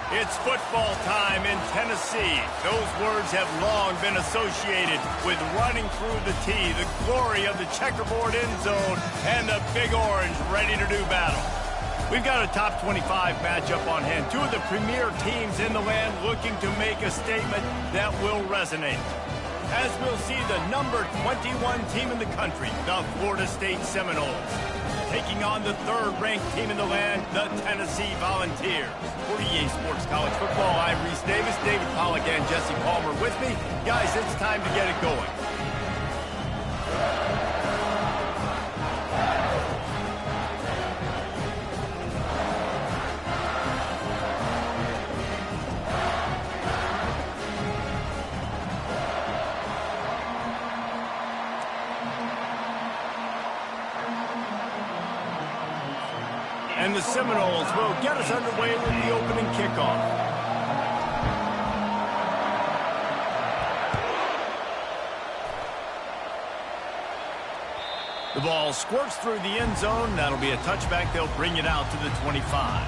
It's football time in Tennessee. Those words have long been associated with running through the tee, the glory of the checkerboard end zone, and the Big Orange ready to do battle. We've got a top 25 matchup on hand. Two of the premier teams in the land looking to make a statement that will resonate. As we'll see the number 21 team in the country, the Florida State Seminoles, taking on the third-ranked team in the land, the Tennessee Volunteers. For EA Sports College Football, I'm Reese Davis, David Pollack, and Jesse Palmer with me. Guys, it's time to get it going. And the Seminoles will get us underway with the opening kickoff. The ball squirts through the end zone. That'll be a touchback. They'll bring it out to the 25.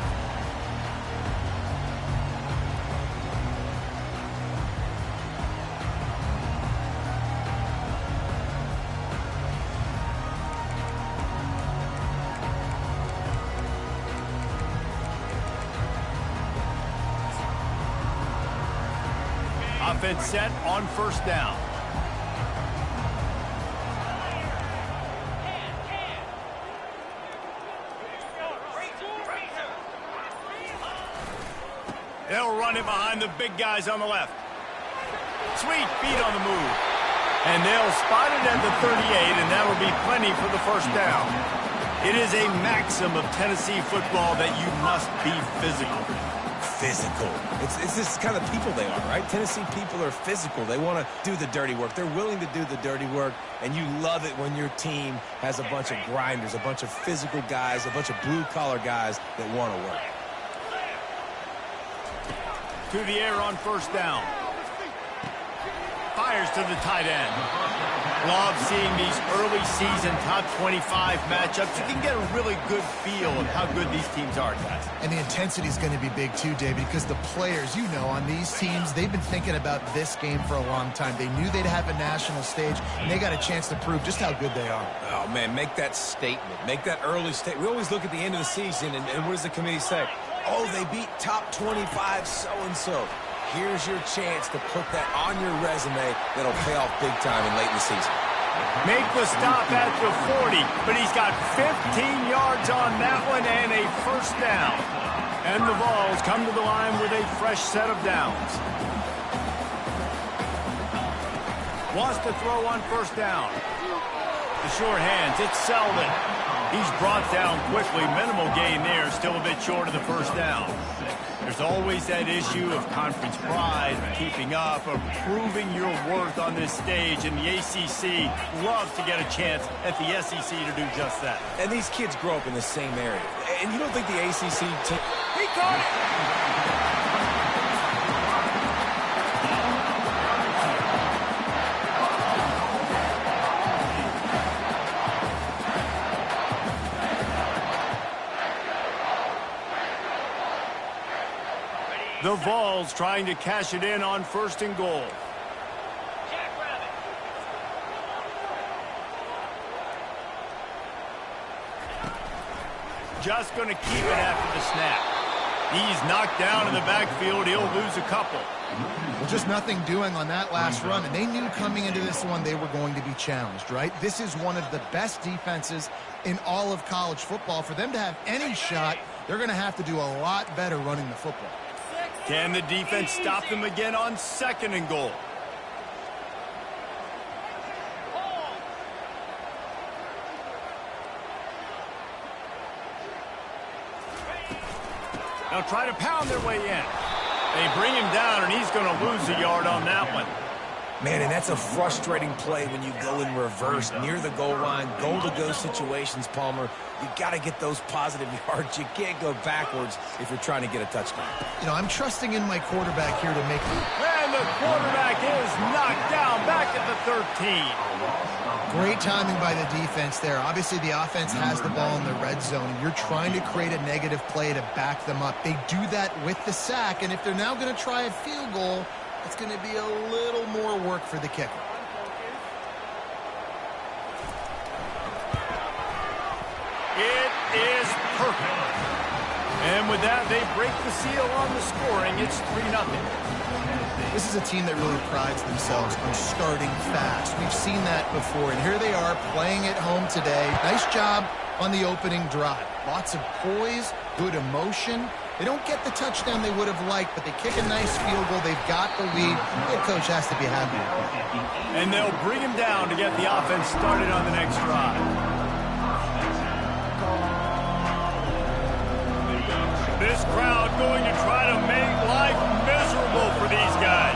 Offense set on first down. They'll run it behind the big guys on the left. Sweet feet on the move. And they'll spot it at the 38, and that'll be plenty for the first down. It is a maxim of Tennessee football that you must be physical. Physical. It's this kind of people they are, right? Tennessee people are physical. They want to do the dirty work. They're willing to do the dirty work, and you love it when your team has a bunch of grinders, a bunch of physical guys, a bunch of blue-collar guys that want to work. To the air on first down. Fires to the tight end. Love seeing these early season top 25 matchups. You can get a really good feel of how good these teams are, guys. And the intensity is going to be big too, David, because the players, you know, on these teams, they've been thinking about this game for a long time. They knew they'd have a national stage, and they got a chance to prove just how good they are. Oh, man, make that statement. Make that early statement. We always look at the end of the season, and what does the committee say? Oh, they beat top 25 so-and-so. Here's your chance to put that on your resume that'll pay off big time in late in the season. Make the stop at the 40, but he's got 15 yards on that one and a first down. And the Vols come to the line with a fresh set of downs. Wants to throw on first down. The short hands, it's Selden. He's brought down quickly. Minimal gain there, still a bit short of the first down. There's always that issue of conference pride, of keeping up, of proving your worth on this stage, and the ACC loves to get a chance at the SEC to do just that. And these kids grow up in the same area. And you don't think the ACC team... He caught it! The Vols trying to cash it in on first and goal. Just going to keep it after the snap. He's knocked down in the backfield. He'll lose a couple. Well, just nothing doing on that last run, and they knew coming into this one they were going to be challenged, right? This is one of the best defenses in all of college football. For them to have any shot, they're going to have to do a lot better running the football. Can the defense stop them again on second and goal? They'll try to pound their way in. They bring him down, and he's going to lose a yard on that one. Man, and that's a frustrating play when you go in reverse near the goal line, goal-to-go situations, Palmer. You got to get those positive yards. You can't go backwards if you're trying to get a touchdown. You know, I'm trusting in my quarterback here to make... And the quarterback is knocked down back second to 13. Great timing by the defense there. Obviously, the offense has the ball in the red zone. You're trying to create a negative play to back them up. They do that with the sack, and if they're now going to try a field goal, it's going to be a little more work for the kicker. It is perfect. And with that, they break the seal on the scoring. It's 3-0. This is a team that really prides themselves on starting fast. We've seen that before, and here they are playing at home today. Nice job on the opening drive. Lots of poise, good emotion. They don't get the touchdown they would have liked, but they kick a nice field goal. They've got the lead. The coach has to be happy. And they'll bring him down to get the offense started on the next drive. This crowd going to try to make life miserable for these guys.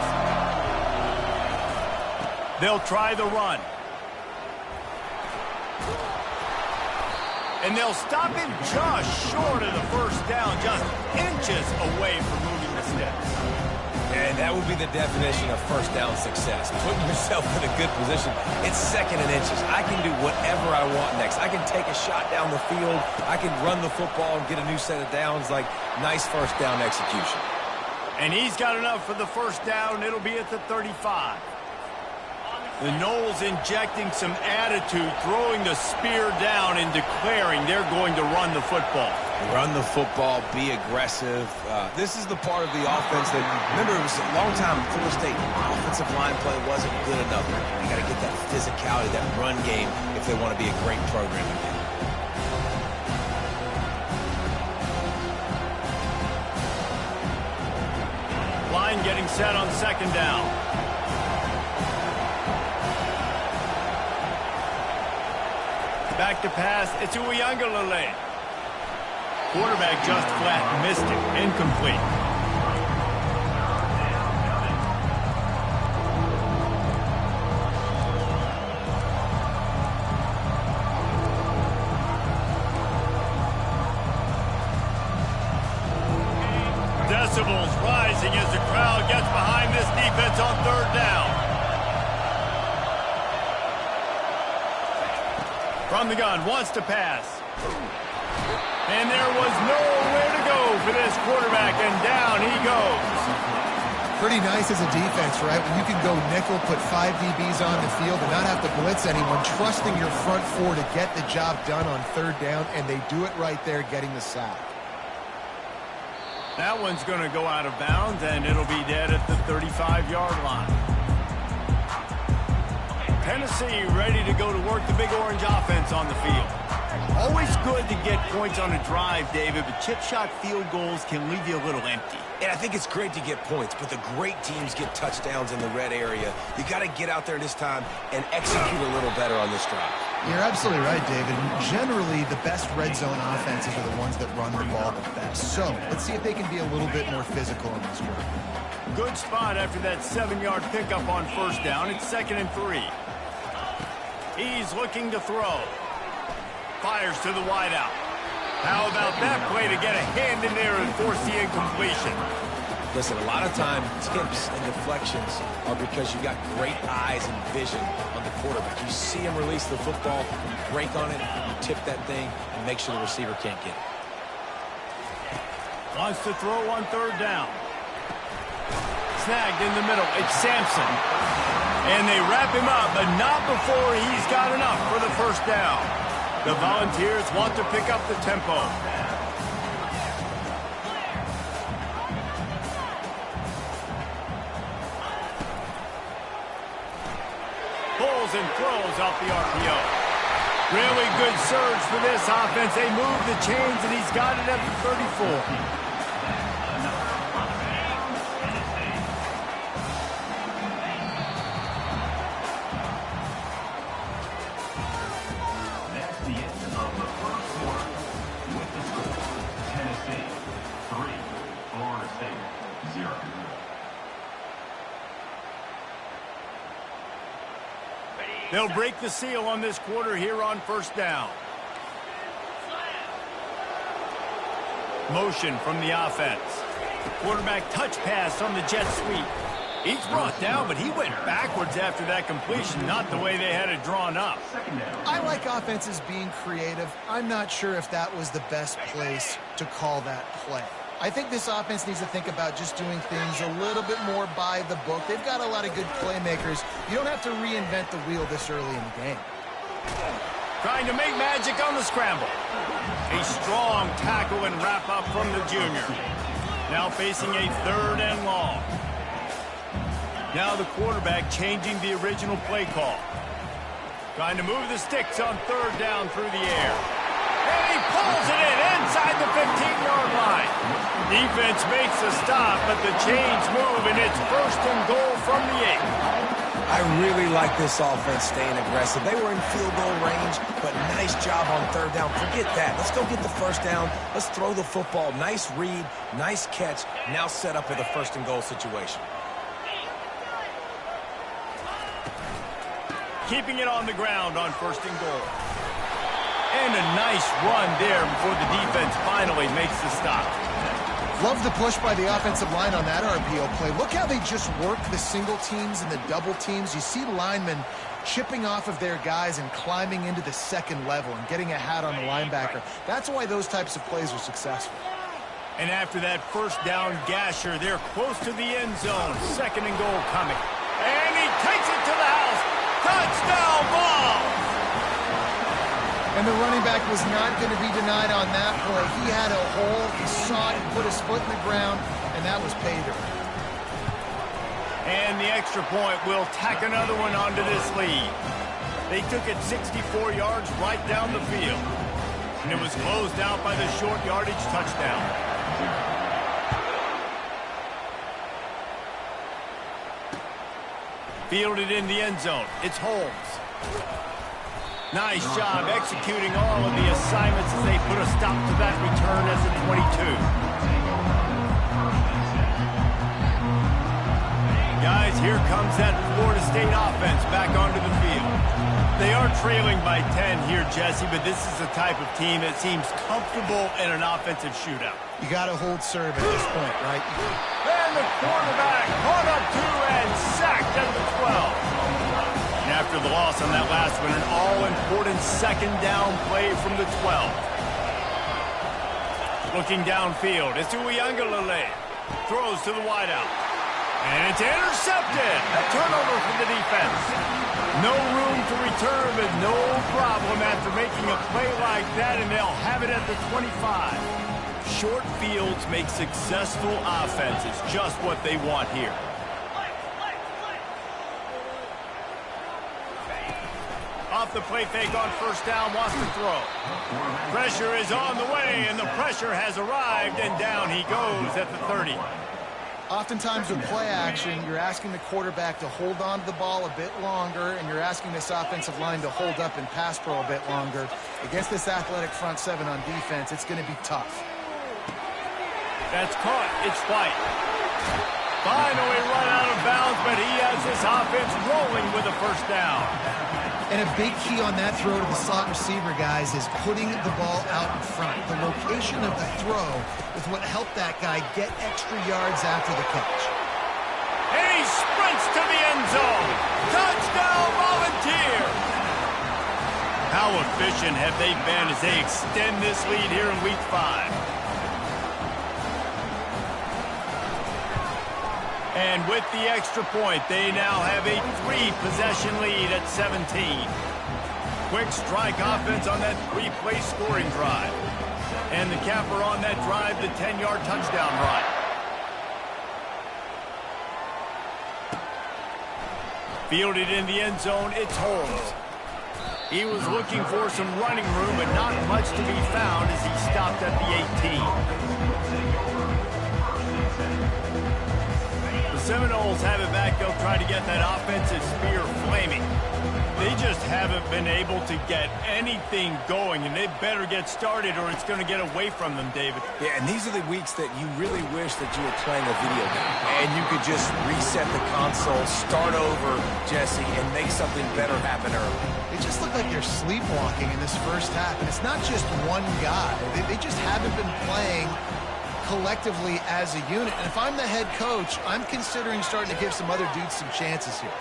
They'll try the run. And they'll stop him just short of the first down, just inches away from moving the steps. And that would be the definition of first down success. Putting yourself in a good position. It's second and inches. I can do whatever I want next. I can take a shot down the field. I can run the football and get a new set of downs. Like, nice first down execution. And he's got enough for the first down. It'll be at the 35. The Noles injecting some attitude, throwing the spear down and declaring they're going to run the football. Run the football, be aggressive. This is the part of the offense that, remember, it was a long time in Florida State, offensive line play wasn't good enough. They got to get that physicality, that run game, if they want to be a great program again. Line getting set on second down. Back to pass. It's Uiagalelei. Quarterback just flat missed it. Incomplete. Decibels rising as the crowd gets behind this defense on third down. From the gun, wants to pass. And there was nowhere to go for this quarterback, and down he goes. Pretty nice as a defense, right? When you can go nickel, put 5 DBs on the field and not have to blitz anyone, trusting your front four to get the job done on third down, and they do it right there, getting the sack. That one's going to go out of bounds, and it'll be dead at the 35-yard line. Tennessee ready to go to work the Big Orange offense on the field. Always good to get points on a drive, David, but chip shot field goals can leave you a little empty. And I think it's great to get points, but the great teams get touchdowns in the red area. You got to get out there this time and execute a little better on this drive. You're absolutely right, David. Generally, the best red zone offenses are the ones that run the ball the best. So let's see if they can be a little bit more physical in this one. Good spot after that 7-yard pickup on first down. It's 2nd and 3. He's looking to throw. Fires to the wideout. How about that play to get a hand in there and force the incompletion? Listen, a lot of time, tips and deflections are because you got great eyes and vision on the quarterback. You see him release the football, you break on it, you tip that thing, and make sure the receiver can't get it. Wants to throw on third down. Snagged in the middle. It's Sampson. And they wrap him up, but not before he's got enough for the first down. The Volunteers want to pick up the tempo. Pulls and throws off the RPO. Really good surge for this offense. They move the chains, and he's got it at the 34. They'll break the seal on this quarter here on first down. Motion from the offense. Quarterback touch pass on the jet sweep. He's brought down, but he went backwards after that completion, not the way they had it drawn up. I like offenses being creative. I'm not sure if that was the best place to call that play. I think this offense needs to think about just doing things a little bit more by the book. They've got a lot of good playmakers. You don't have to reinvent the wheel this early in the game. Trying to make magic on the scramble. A strong tackle and wrap up from the junior. Now facing a 3rd and long. Now the quarterback changing the original play call. Trying to move the sticks on 3rd down through the air. And he pulls it in inside the 15-yard line. Defense makes a stop, but the chains move, and it's 1st and goal from the 8. I really like this offense staying aggressive. They were in field goal range, but nice job on 3rd down. Forget that. Let's go get the 1st down. Let's throw the football. Nice read, nice catch. Now set up with a 1st and goal situation. Keeping it on the ground on 1st and goal. And a nice run there before the defense finally makes the stop. Love the push by the offensive line on that RPO play. Look how they just work the single teams and the double teams. You see linemen chipping off of their guys and climbing into the 2nd level and getting a hat on the linebacker. That's why those types of plays are successful. And after that 1st down gasher, they're close to the end zone. 2nd and goal coming. And he takes it to the house. Touchdown ball! And the running back was not going to be denied on that play. He had a hole, he saw it, he put his foot in the ground, and that was pay dirt. And the extra point will tack another one onto this lead. They took it 64 yards right down the field. And it was closed out by the short yardage touchdown. Fielded in the end zone. It's Holmes. Nice job executing all of the assignments as they put a stop to that return as a 22. Guys, here comes that Florida State offense back onto the field. They are trailing by 10 here, Jesse, but this is the type of team that seems comfortable in an offensive shootout. You got to hold serve at this point, right? And the quarterback caught up to and sacked at the 12. And after the loss on that last one, an all-important 2nd down play from the 12. Looking downfield, it's Uiagalelei. Throws to the wideout. And it's intercepted. A turnover for the defense. No room to return, but no problem after making a play like that, and they'll have it at the 25. Short fields make successful offenses just what they want here. Off the play fake on 1st down, wants to throw. Pressure is on the way, and the pressure has arrived, and down he goes at the 30. Oftentimes with play action, you're asking the quarterback to hold on to the ball a bit longer, and you're asking this offensive line to hold up and pass pro a bit longer. Against this athletic front 7 on defense, it's going to be tough. That's caught. It's White. Finally run out of bounds, but he has this offense rolling with a 1st down. And a big key on that throw to the slot receiver, guys, is putting the ball out in front. The location of the throw is what helped that guy get extra yards after the catch. And he sprints to the end zone. Touchdown, Volunteer! How efficient have they been as they extend this lead here in Week 5? And with the extra point, they now have a 3-possession lead at 17. Quick strike offense on that 3-play scoring drive. And the capper on that drive, the 10-yard touchdown run. Fielded in the end zone, it's Holmes. He was looking for some running room, but not much to be found as he stopped at the 18. Seminoles have it back. They'll try to get that offensive spear flaming. They just haven't been able to get anything going, and they better get started or it's going to get away from them, David. Yeah, and these are the weeks that you really wish that you were playing a video game and you could just reset the console, start over, Jesse, and make something better happen early. It just looked like they're sleepwalking in this 1st half, and it's not just one guy. They just haven't been playing collectively as a unit. And if I'm the head coach, I'm considering starting to give some other dudes some chances here.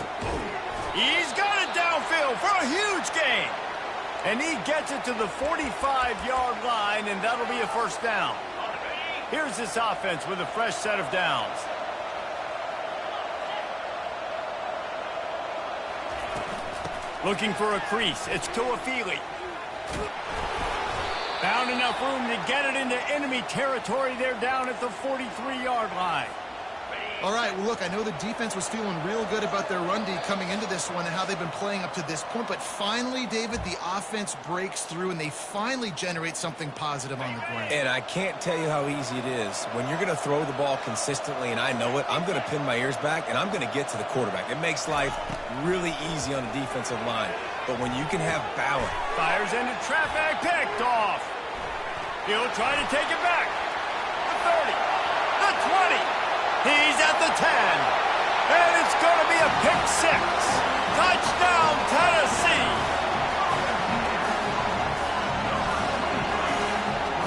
He's got it downfield for a huge gain. And he gets it to the 45-yard line, and that'll be a first down. Here's this offense with a fresh set of downs. Looking for a crease. It's Tuafili. Found enough room to get it into enemy territory. They're down at the 43-yard line. All right, well, look, I know the defense was feeling real good about their run D coming into this one and how they've been playing up to this point, but finally, David, the offense breaks through and they finally generate something positive on the ground. And I can't tell you how easy it is. When you're going to throw the ball consistently, and I know it, I'm going to pin my ears back, and I'm going to get to the quarterback. It makes life really easy on the defensive line. But when you can have balance. Fires into traffic, picked off. He'll try to take it back. The 30, the 20. He's at the 10. And it's going to be a pick six. Touchdown, Tennessee.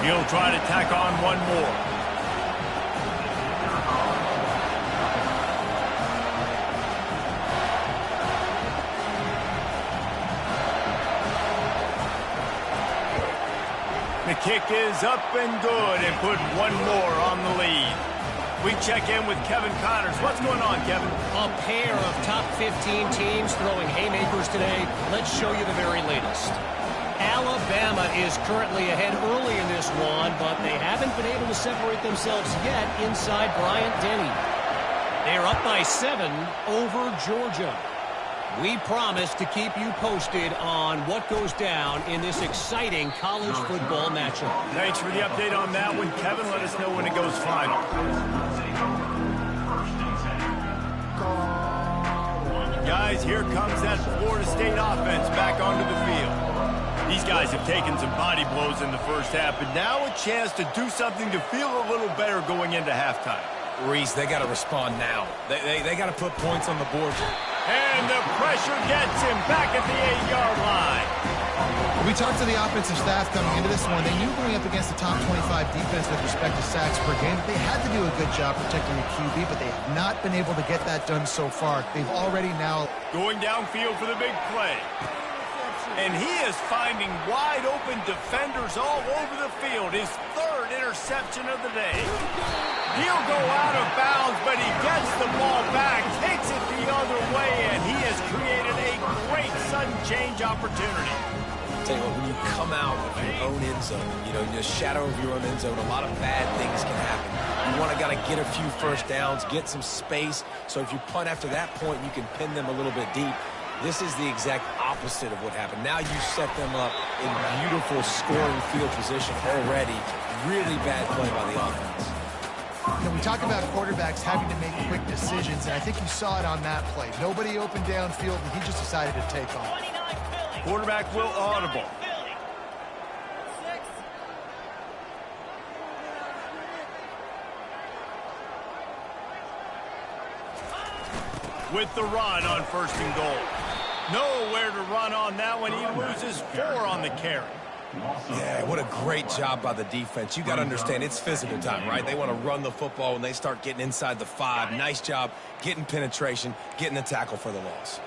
He'll try to tack on one more. The kick is up and good and put one more on the lead. We check in with Kevin Connors. What's going on, Kevin? A pair of top 15 teams throwing haymakers today. Let's show you the very latest. Alabama is currently ahead early in this one, but they haven't been able to separate themselves yet inside Bryant-Denny. They're up by 7 over Georgia. We promise to keep you posted on what goes down in this exciting college football matchup. Thanks for the update on that one, Kevin. Let us know when it goes final. Guys, here comes that Florida State offense back onto the field. These guys have taken some body blows in the first half, but now a chance to do something to feel a little better going into halftime. Reese, they got to respond now. They got to put points on the board. And the pressure gets him back at the 8-yard line. We talked to the offensive staff coming into this one. They knew going up against the top 25 defense with respect to sacks per game, they had to do a good job protecting the QB, but they have not been able to get that done so far. They've already now going downfield for the big play. And he is finding wide-open defenders all over the field. His third interception of the day. He'll go out of bounds, but he gets the ball back, takes it the other way, and he has created a great sudden change opportunity. Tell you what, when you come out of your own end zone, the shadow of your own end zone, a lot of bad things can happen. You want to get a few first downs, get some space, so if you punt after that point, you can pin them a little bit deep. This is the exact opposite of what happened. Now you set them up in beautiful scoring field position already. Really bad play by the offense. We talk about quarterbacks having to make quick decisions, and I think you saw it on that play. Nobody opened downfield, and he just decided to take off. Quarterback will audible. With the run on 1st and goal. Nowhere to run on that one. He loses 4 on the carry. Yeah, what a great job by the defense. You got to understand, it's physical time, right? They want to run the football when they start getting inside the 5. Nice job getting penetration, getting the tackle for the loss.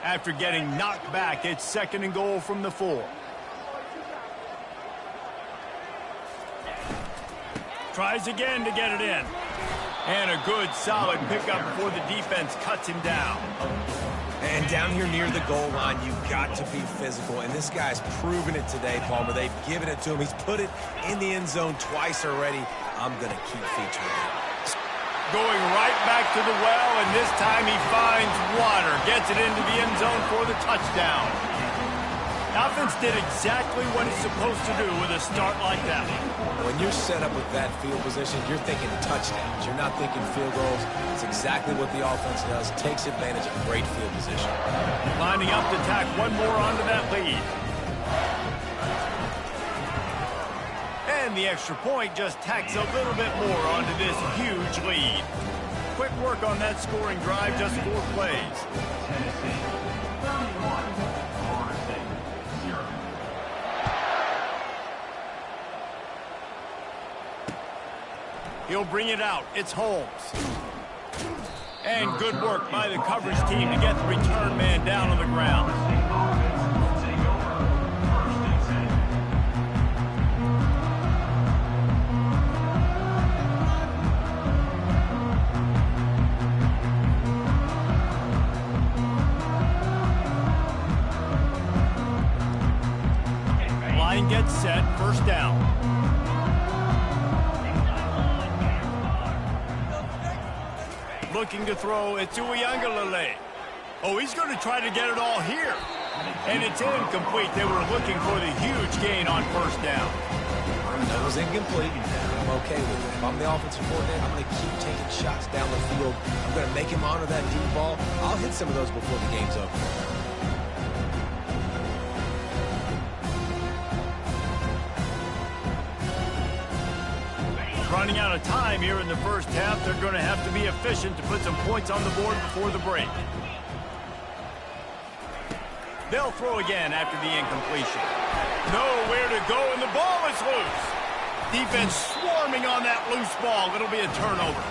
After getting knocked back, it's 2nd and goal from the 4. Tries again to get it in. And a good, solid pickup before the defense cuts him down. And down here near the goal line, you've got to be physical. And this guy's proven it today, Palmer. They've given it to him. He's put it in the end zone twice already. I'm going to keep featuring it. Going right back to the well, and this time he finds water. Gets it into the end zone for the touchdown. Offense did exactly what it's supposed to do with a start like that. When you're set up with that field position, you're thinking touchdowns. You're not thinking field goals. It's exactly what the offense does. Takes advantage of great field position. Lining up to tack one more onto that lead. And the extra point just tacks a little bit more onto this huge lead. Quick work on that scoring drive, just 4 plays. He'll bring it out. It's Holmes. And good work by the coverage team to get the return man down on the ground. Line gets set. First down. Looking to throw, it's Ncaa. Oh, he's going to try to get it all here. And it's incomplete. They were looking for the huge gain on first down. That was incomplete. I'm okay with it. If I'm the offensive coordinator, I'm going to keep taking shots down the field. I'm going to make him honor that deep ball. I'll hit some of those before the game's over. Running out of time here in the first half. They're going to have to be efficient to put some points on the board before the break. They'll throw again after the incompletion. Nowhere to go, and the ball is loose. Defense swarming on that loose ball. It'll be a turnover.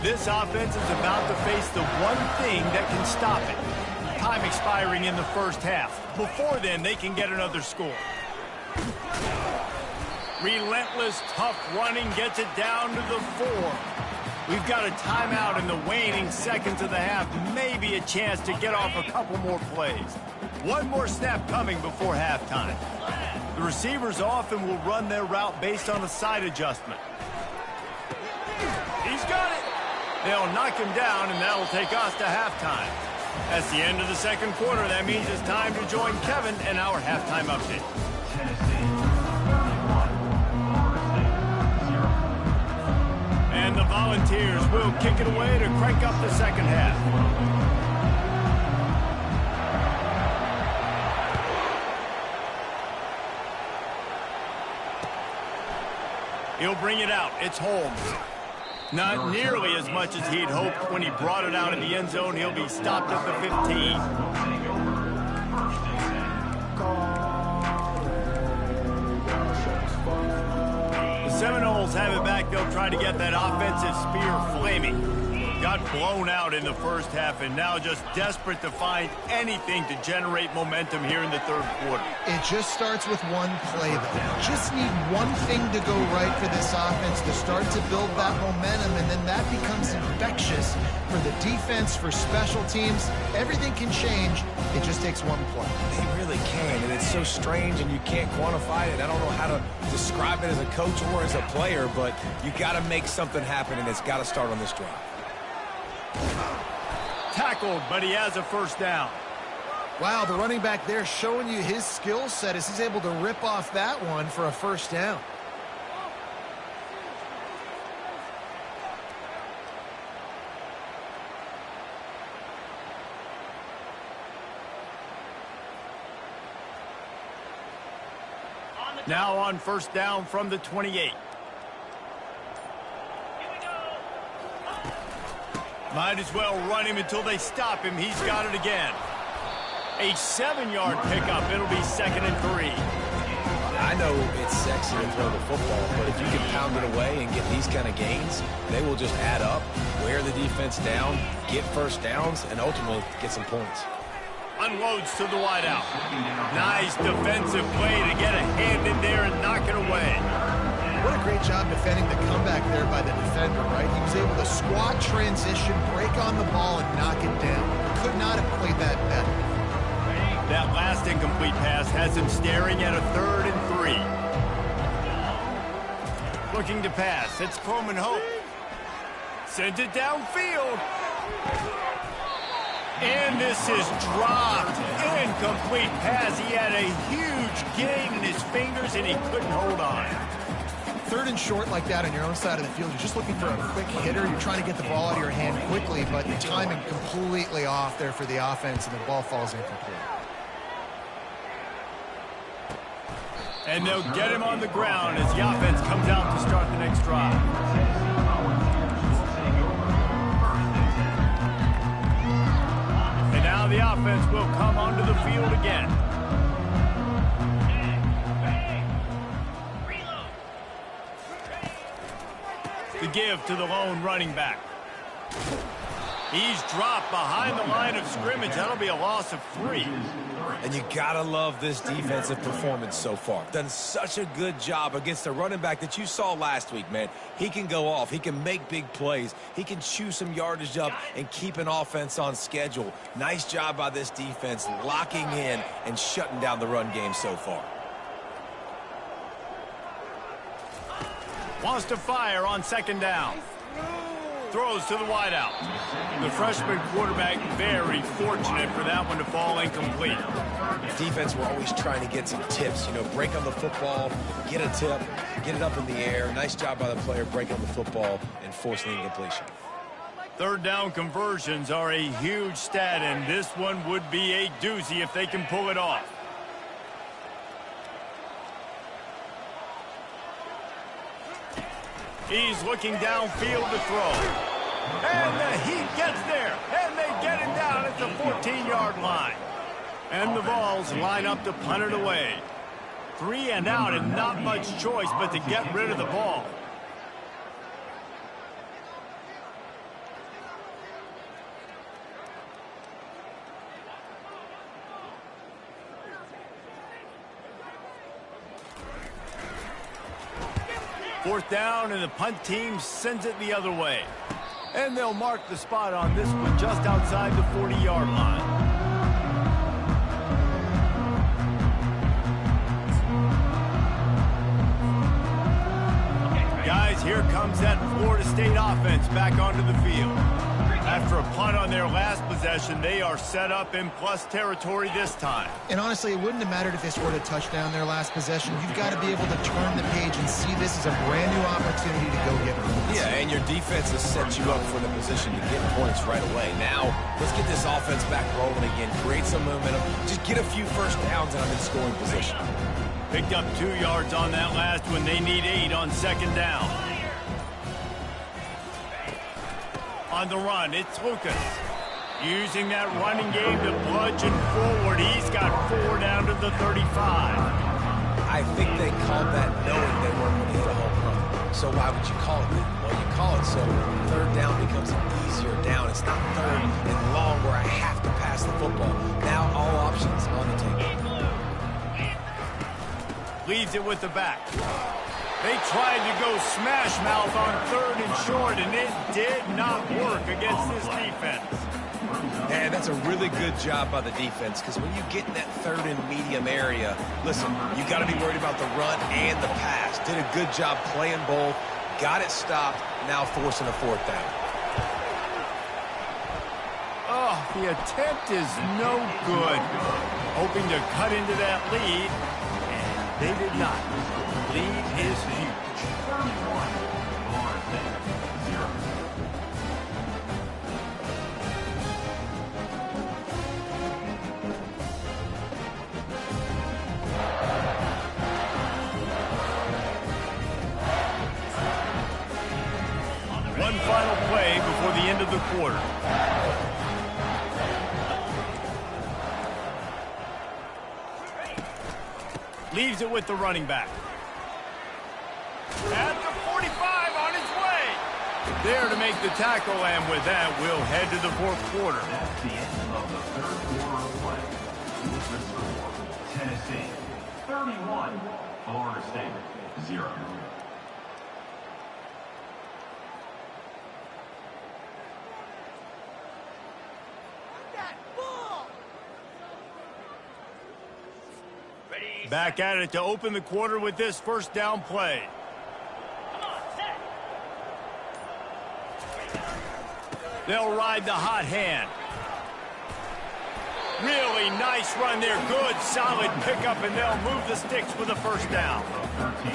This offense is about to face the one thing that can stop it. Time expiring in the first half. Before then, they can get another score. Relentless, tough running gets it down to the 4. We've got a timeout in the waning seconds of the half. Maybe a chance to get off a couple more plays. One more snap coming before halftime. The receivers often will run their route based on a side adjustment. He's got it. They'll knock him down, and that'll take us to halftime. That's the end of the second quarter. That means it's time to join Kevin and our halftime update. And the Volunteers will kick it away to crank up the second half. He'll bring it out. It's Holmes. Not nearly as much as he'd hoped when he brought it out in the end zone. He'll be stopped at the 15. The Seminoles have it back. They'll try to get that offensive spear flaming. Got blown out in the first half and now just desperate to find anything to generate momentum here in the third quarter. It just starts with one play, though. Just need one thing to go right for this offense to start to build that momentum, and then that becomes infectious for the defense, for special teams. Everything can change. It just takes one play. They really can, and it's so strange, and you can't quantify it. I don't know how to describe it as a coach or as a player, but you got to make something happen, and it's got to start on this drive. Tackled, but he has a first down. Wow, the running back there showing you his skill set as he's able to rip off that one for a first down. Now on first down from the 28. Might as well run him until they stop him. He's got it again. A 7-yard pickup. It'll be 2nd and 3. I know it's sexy to throw the football, but if you can pound it away and get these kind of gains, they will just add up, wear the defense down, get first downs, and ultimately get some points. Unloads to the wideout. Nice defensive play to get a hand in there and knock it away. What a great job defending the comeback there by the defender, right? He was able to squat, transition, break on the ball, and knock it down. Could not have played that better. That last incomplete pass has him staring at a 3rd and 3. Looking to pass. It's Coleman Hope. Sends it downfield. And this is dropped. Incomplete pass. He had a huge gain in his fingers, and he couldn't hold on. 3rd and short like that on your own side of the field. You're just looking for a quick hitter. You're trying to get the ball out of your hand quickly, but the timing completely off there for the offense, and the ball falls incomplete. And they'll get him on the ground as the offense comes out to start the next drive. And now now the offense will come onto the field again. The give to the lone running back. He's dropped behind the line of scrimmage. That'll be a loss of 3. And you gotta love this defensive performance so far. Done such a good job against the running back that you saw last week, man. He can go off. He can make big plays. He can chew some yardage up and keep an offense on schedule. Nice job by this defense locking in and shutting down the run game so far. Wants to fire on 2nd down. Throws to the wideout. The freshman quarterback very fortunate for that one to fall incomplete. Defense, we're always trying to get some tips. You know, break on the football, get a tip, get it up in the air. Nice job by the player breaking on the football and forcing the incompletion. 3rd down conversions are a huge stat, and this one would be a doozy if they can pull it off. He's looking downfield to throw. And the Heat gets there. And they get him down at the 14-yard line. And the Vols line up to punt it away. 3 and out, and not much choice but to get rid of the ball. Fourth down, and the punt team sends it the other way. And they'll mark the spot on this one just outside the 40-yard line. Guys, here comes that Florida State offense back onto the field. After a punt on their last possession, they are set up in plus territory this time. And honestly, it wouldn't have mattered if they scored a touchdown their last possession. You've got to be able to turn the page and see this as a brand new opportunity to go get points. Yeah, and your defense has set you up for the position to get points right away. Now, let's get this offense back rolling again, create some momentum, just get a few first downs, and I'm in scoring position. Picked up 2 yards on that last one. They need 8 on 2nd down. On the run, it's Lucas. Using that running game to bludgeon forward. He's got 4 down to the 35. I think they called that knowing they weren't going to hit a home run. So why would you call it that? Well, you call it so 3rd down becomes an easier down. It's not 3rd and long where I have to pass the football. Now all options on the table. Leaves it with the back. They tried to go smash mouth on 3rd and short, and it did not work against this defense. And that's a really good job by the defense, because when you get in that 3rd and medium area, listen, you got to be worried about the run and the pass. Did a good job playing both, got it stopped, now forcing a 4th down. Oh, the attempt is no good. Hoping to cut into that lead, and they did not. Lead is huge. 1 final play before the end of the quarter. Leaves it with the running back. At the 45 on his way. There to make the tackle, and with that, we'll head to the 4th quarter. That's the end of the 3rd quarter of play. With the score, Tennessee 31, Florida State 0. Back at it to open the quarter with this 1st down play. They'll ride the hot hand. Really nice run there. Good, solid pickup, and they'll move the sticks with a 1st down.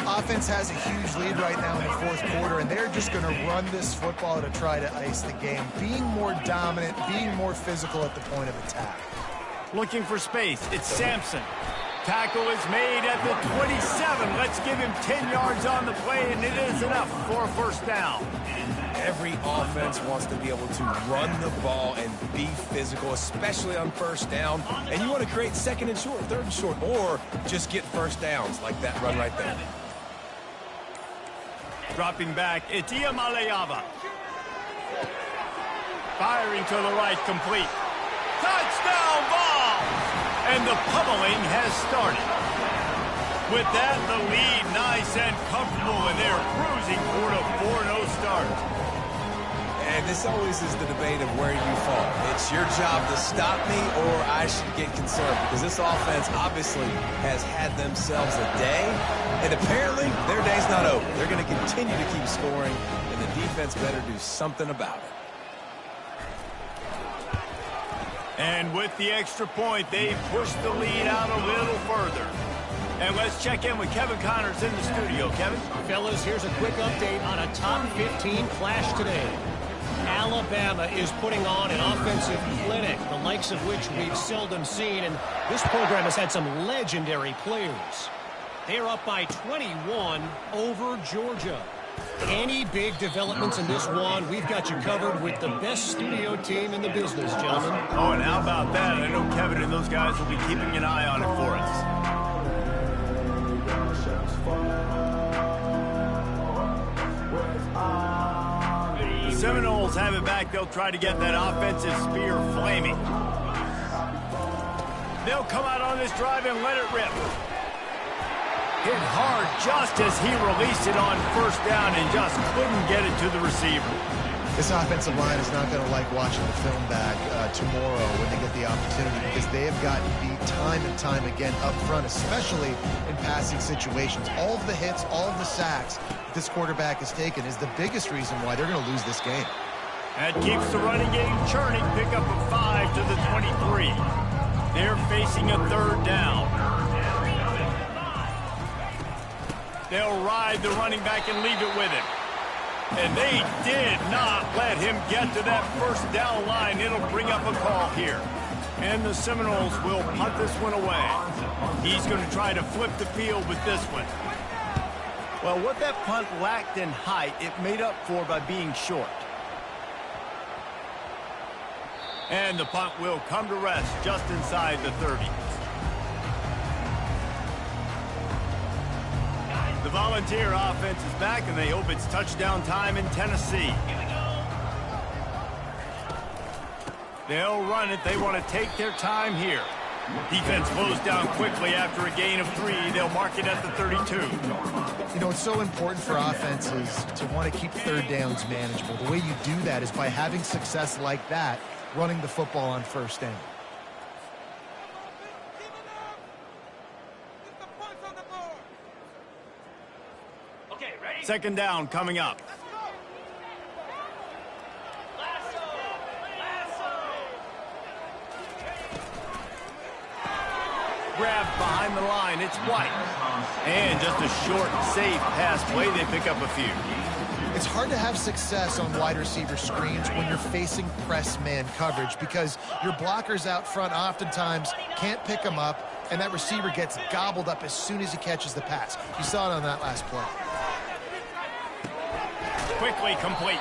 Offense has a huge lead right now in the 4th quarter, and they're just going to run this football to try to ice the game. Being more dominant, being more physical at the point of attack. Looking for space. It's Sampson. Tackle is made at the 27. Let's Let's give him 10 yards on the play, and it is enough for a first down. Every offense wants to be able to run the ball and be physical, especially on first down. And you want to create second and short, third and short, or just get first downs like that run right there. Dropping back, Ncaa Maleava. Firing to the right, complete. Touchdown ball! And the pummeling has started. With that, the lead nice and comfortable, and they're cruising toward a 4-0 start. And this always is the debate of where you fall. It's your job to stop me, or I should get concerned, because this offense obviously has had themselves a day, and apparently their day's not over. They're going to continue to keep scoring, and the defense better do something about it. And with the extra point, they pushed the lead out a little further. And let's check in with Kevin Connors in the studio. Kevin? Fellas, here's a quick update on a top 15 clash today. Alabama is putting on an offensive clinic, the likes of which we've seldom seen, and this program has had some legendary players. They're up by 21 over Georgia. Any big developments in this one, we've got you covered with the best studio team in the business, gentlemen. Oh, and how about that? I know Kevin and those guys will be keeping an eye on it for us. The Seminoles have it back. They'll try to get that offensive spear flaming. They'll come out on this drive and let it rip. Hit hard just as he released it on first down and just couldn't get it to the receiver. This offensive line is not going to like watching the film back tomorrow when they get the opportunity, because they have gotten beat time and time again up front, especially in passing situations. All of the hits, all of the sacks this quarterback has taken is the biggest reason why they're going to lose this game. That keeps the running game churning. Pick up a 5 to the 23. They're facing a third down. They'll ride the running back and leave it with him. And they did not let him get to that first down line. It'll bring up a call here. And the Seminoles will punt this one away. He's going to try to flip the field with this one. Well, what that punt lacked in height, it made up for by being short. And the punt will come to rest just inside the 30. The Volunteer offense is back, and they hope it's touchdown time in Tennessee. They'll run it. They want to take their time here. Defense slows down quickly after a gain of 3. They'll mark it at the 32. You know, it's so important for offenses to want to keep third downs manageable. The way you do that is by having success like that, running the football on first down. Second down coming up. Grabbed behind the line. It's White. And just a short, safe pass play. They pick up a few. It's hard to have success on wide receiver screens when you're facing press man coverage, because your blockers out front oftentimes can't pick them up, and that receiver gets gobbled up as soon as he catches the pass. You saw it on that last play. Quickly complete.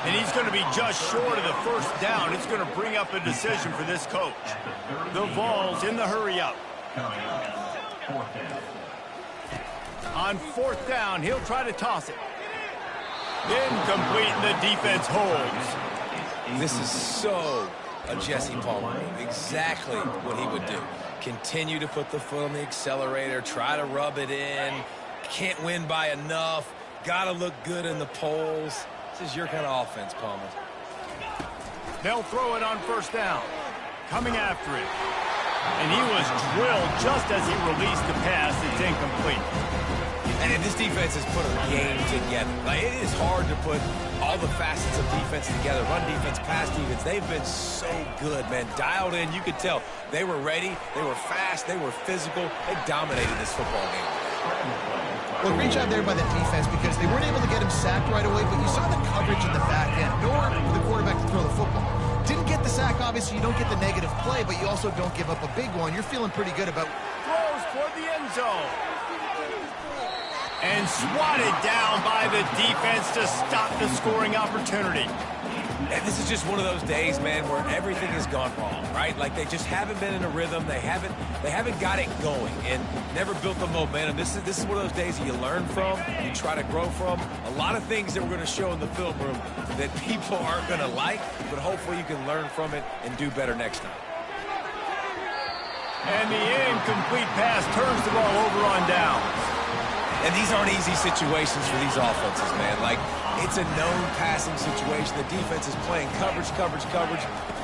And he's going to be just short of the first down. It's going to bring up a decision for this coach. The Vols in the hurry up. On fourth down, he'll try to toss it. Incomplete, the defense holds. This is so a Jesse Palmer move. Exactly what he would do. Continue to put the foot on the accelerator, try to rub it in. Can't win by enough. Got to look good in the polls. This is your kind of offense, Palmer. They'll throw it on first down. Coming after it. And he was drilled just as he released the pass. It's incomplete. And this defense has put a game together. Like, it is hard to put all the facets of defense together. Run defense, pass defense. They've been so good, man. Dialed in. You could tell they were ready. They were fast. They were physical. They dominated this football game. Well, great job there by the defense, because they weren't able to get him sacked right away, but you saw the coverage in the back end. Nowhere for the quarterback to throw the football. Didn't get the sack, obviously. You don't get the negative play, but you also don't give up a big one. You're feeling pretty good about... Throws toward the end zone. And swatted down by the defense to stop the scoring opportunity. And this is just one of those days, man, where everything has gone wrong, right? Like they just haven't been in a rhythm. They haven't got it going and never built the momentum. This is one of those days that you learn from, you try to grow from. A lot of things that we're going to show in the film room that people aren't going to like, but hopefully you can learn from it and do better next time. And the incomplete pass turns the ball over on downs. And these aren't easy situations for these offenses, man. Like, it's a known passing situation. The defense is playing coverage.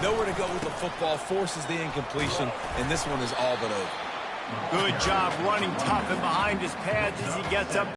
Nowhere to go with the football, forces the incompletion, and this one is all but over. Good job running tough and behind his pads as he gets up.